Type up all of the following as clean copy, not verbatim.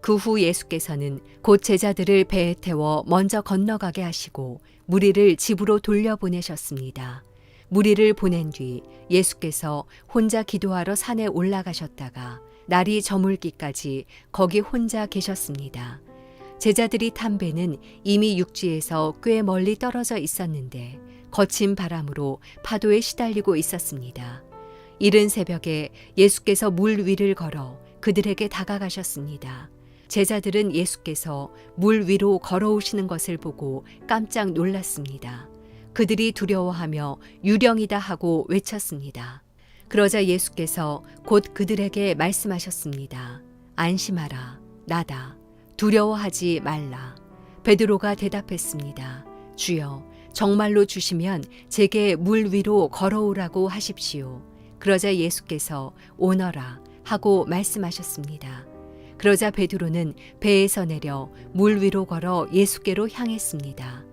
그 후 예수께서는 곧 제자들을 배에 태워 먼저 건너가게 하시고 무리를 집으로 돌려보내셨습니다. 무리를 보낸 뒤 예수께서 혼자 기도하러 산에 올라가셨다가 날이 저물기까지 거기 혼자 계셨습니다. 제자들이 탄 배는 이미 육지에서 꽤 멀리 떨어져 있었는데 거친 바람으로 파도에 시달리고 있었습니다. 이른 새벽에 예수께서 물 위를 걸어 그들에게 다가가셨습니다. 제자들은 예수께서 물 위로 걸어오시는 것을 보고 깜짝 놀랐습니다. 그들이 두려워하며 유령이다 하고 외쳤습니다. 그러자 예수께서 곧 그들에게 말씀하셨습니다. 안심하라, 나다. 두려워하지 말라. 베드로가 대답했습니다. 주여, 정말로 주시면 제게 물 위로 걸어오라고 하십시오. 그러자 예수께서 오너라 하고 말씀하셨습니다. 그러자 베드로는 배에서 내려 물 위로 걸어 예수께로 향했습니다.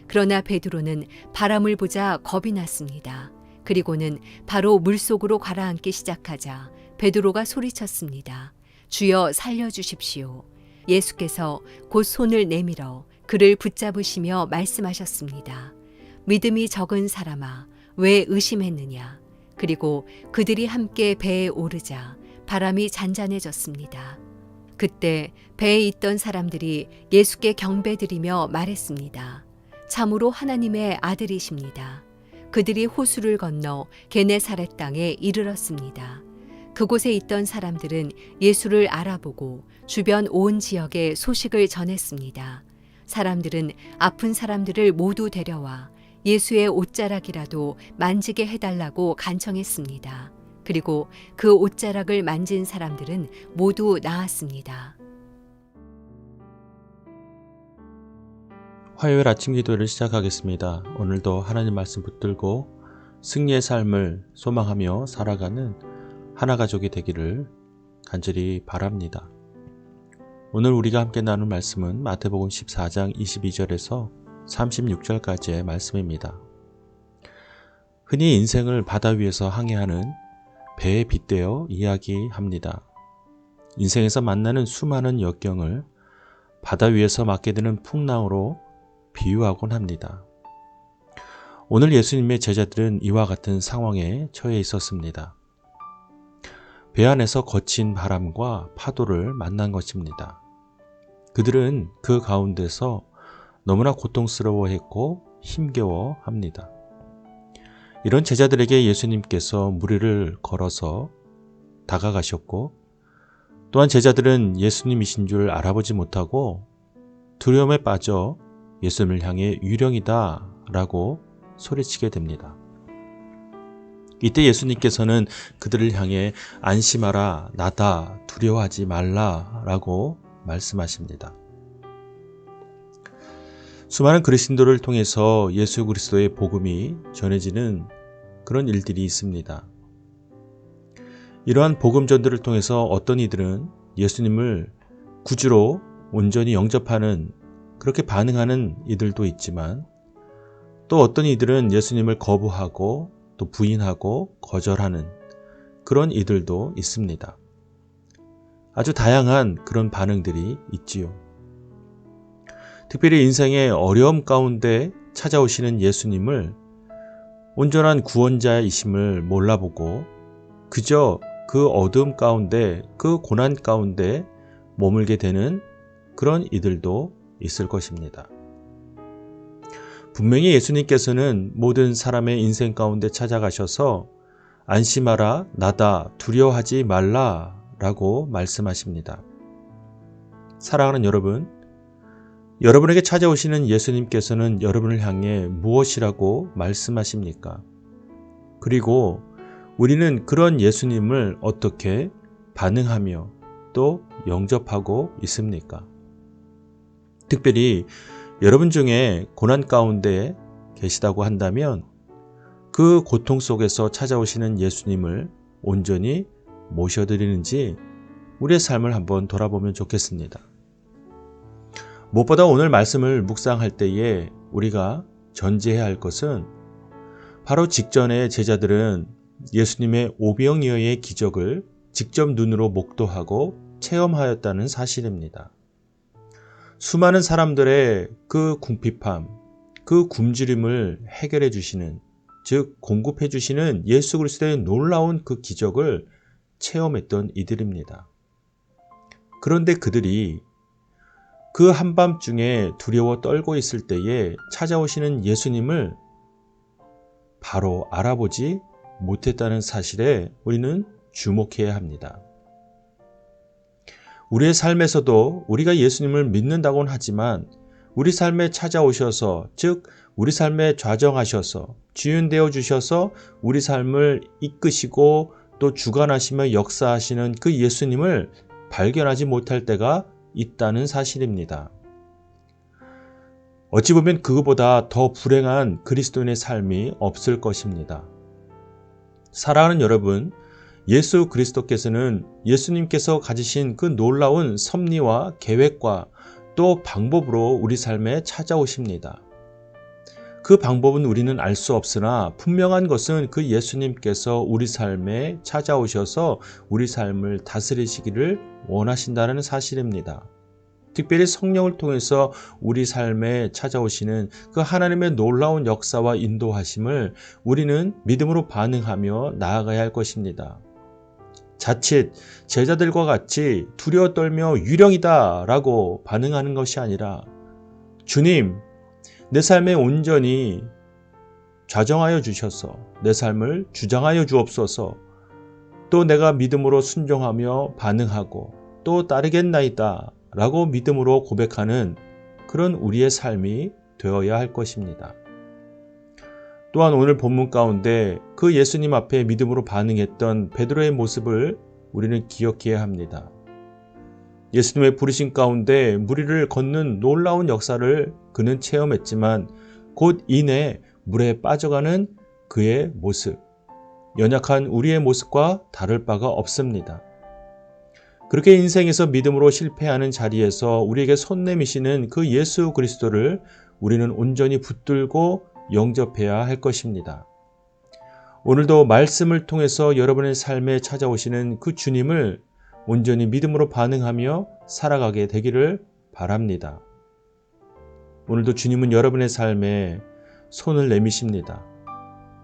그러나 베드로는 바람을 보자 겁이 났습니다. 그리고는 바로 물속으로 가라앉기 시작하자 베드로가 소리쳤습니다. 주여 살려주십시오. 예수께서 곧 손을 내밀어 그를 붙잡으시며 말씀하셨습니다. 믿음이 적은 사람아, 왜 의심했느냐? 그리고 그들이 함께 배에 오르자 바람이 잔잔해졌습니다. 그때 배에 있던 사람들이 예수께 경배드리며 말했습니다. 참으로 하나님의 아들이십니다. 그들이 호수를 건너 게네사렛 땅에 이르렀습니다. 그곳에 있던 사람들은 예수를 알아보고 주변 온 지역에 소식을 전했습니다. 사람들은 아픈 사람들을 모두 데려와 예수의 옷자락이라도 만지게 해달라고 간청했습니다. 그리고 그 옷자락을 만진 사람들은 모두 나았습니다. 화요일 아침 기도를 시작하겠습니다. 오늘도 하나님 말씀 붙들고 승리의 삶을 소망하며 살아가는 하나 가족이 되기를 간절히 바랍니다. 오늘 우리가 함께 나눌 말씀은 마태복음 14장 22절에서 36절까지의 말씀입니다. 흔히 인생을 바다 위에서 항해하는 배에 빗대어 이야기합니다. 인생에서 만나는 수많은 역경을 바다 위에서 맞게 되는 풍랑으로 비유하곤 합니다. 오늘 예수님의 제자들은 이와 같은 상황에 처해 있었습니다. 배 안에서 거친 바람과 파도를 만난 것입니다. 그들은 그 가운데서 너무나 고통스러워했고 힘겨워합니다. 이런 제자들에게 예수님께서 무리를 걸어서 다가가셨고 또한 제자들은 예수님이신 줄 알아보지 못하고 두려움에 빠져 예수님을 향해 유령이다 라고 소리치게 됩니다. 이때 예수님께서는 그들을 향해 안심하라, 나다, 두려워하지 말라 라고 말씀하십니다. 수많은 그리스도를 통해서 예수 그리스도의 복음이 전해지는 그런 일들이 있습니다. 이러한 복음 전도를 통해서 어떤 이들은 예수님을 구주로 온전히 영접하는 그렇게 반응하는 이들도 있지만 또 어떤 이들은 예수님을 거부하고 또 부인하고 거절하는 그런 이들도 있습니다. 아주 다양한 그런 반응들이 있지요. 특별히 인생의 어려움 가운데 찾아오시는 예수님을 온전한 구원자이심을 몰라보고 그저 그 어두움 가운데 그 고난 가운데 머물게 되는 그런 이들도 있을 것입니다. 분명히 예수님께서는 모든 사람의 인생 가운데 찾아가셔서 안심하라, 나다, 두려워하지 말라 라고 말씀하십니다. 사랑하는 여러분, 여러분에게 찾아오시는 예수님께서는 여러분을 향해 무엇이라고 말씀하십니까? 그리고 우리는 그런 예수님을 어떻게 반응하며 또 영접하고 있습니까? 특별히 여러분 중에 고난 가운데 계시다고 한다면 그 고통 속에서 찾아오시는 예수님을 온전히 모셔드리는지 우리의 삶을 한번 돌아보면 좋겠습니다. 무엇보다 오늘 말씀을 묵상할 때에 우리가 전제해야 할 것은 바로 직전에 제자들은 예수님의 오병이어의 기적을 직접 눈으로 목도하고 체험하였다는 사실입니다. 수많은 사람들의 그 궁핍함, 그 굶주림을 해결해 주시는, 즉 공급해 주시는 예수 그리스도의 놀라운 그 기적을 체험했던 이들입니다. 그런데 그들이 그 한밤중에 두려워 떨고 있을 때에 찾아오시는 예수님을 바로 알아보지 못했다는 사실에 우리는 주목해야 합니다. 우리의 삶에서도 우리가 예수님을 믿는다고는 하지만 우리 삶에 찾아오셔서, 즉 우리 삶에 좌정하셔서 주인되어 주셔서 우리 삶을 이끄시고 또 주관하시며 역사하시는 그 예수님을 발견하지 못할 때가 있다는 사실입니다. 어찌 보면 그거보다 더 불행한 그리스도인의 삶이 없을 것입니다. 사랑하는 여러분, 예수 그리스도께서는 예수님께서 가지신 그 놀라운 섭리와 계획과 또 방법으로 우리 삶에 찾아오십니다. 그 방법은 우리는 알 수 없으나 분명한 것은 그 예수님께서 우리 삶에 찾아오셔서 우리 삶을 다스리시기를 원하신다는 사실입니다. 특별히 성령을 통해서 우리 삶에 찾아오시는 그 하나님의 놀라운 역사와 인도하심을 우리는 믿음으로 반응하며 나아가야 할 것입니다. 자칫 제자들과 같이 두려워 떨며 유령이다 라고 반응하는 것이 아니라, 주님, 내 삶에 온전히 좌정하여 주셔서 내 삶을 주장하여 주옵소서, 또 내가 믿음으로 순종하며 반응하고 또 따르겠나이다 라고 믿음으로 고백하는 그런 우리의 삶이 되어야 할 것입니다. 또한 오늘 본문 가운데 그 예수님 앞에 믿음으로 반응했던 베드로의 모습을 우리는 기억해야 합니다. 예수님의 부르심 가운데 무리를 걷는 놀라운 역사를 그는 체험했지만 곧 이내 물에 빠져가는 그의 모습, 연약한 우리의 모습과 다를 바가 없습니다. 그렇게 인생에서 믿음으로 실패하는 자리에서 우리에게 손 내미시는 그 예수 그리스도를 우리는 온전히 붙들고 영접해야 할 것입니다. 오늘도 말씀을 통해서 여러분의 삶에 찾아오시는 그 주님을 온전히 믿음으로 반응하며 살아가게 되기를 바랍니다. 오늘도 주님은 여러분의 삶에 손을 내미십니다.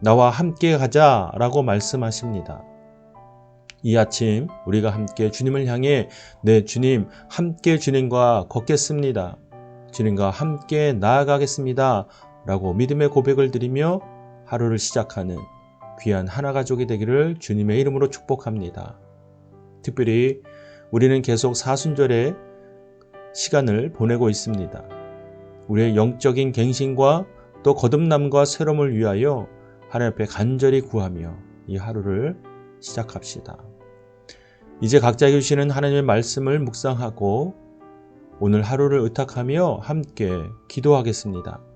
나와 함께 가자라고 말씀하십니다. 이 아침 우리가 함께 주님을 향해 네 주님, 함께 주님과 걷겠습니다. 주님과 함께 나아가겠습니다 라고 믿음의 고백을 드리며 하루를 시작하는 귀한 하나 가족이 되기를 주님의 이름으로 축복합니다. 특별히 우리는 계속 사순절의 시간을 보내고 있습니다. 우리의 영적인 갱신과 또 거듭남과 새로움을 위하여 하나님 앞에 간절히 구하며 이 하루를 시작합시다. 이제 각자에게 주시는 하나님의 말씀을 묵상하고 오늘 하루를 의탁하며 함께 기도하겠습니다.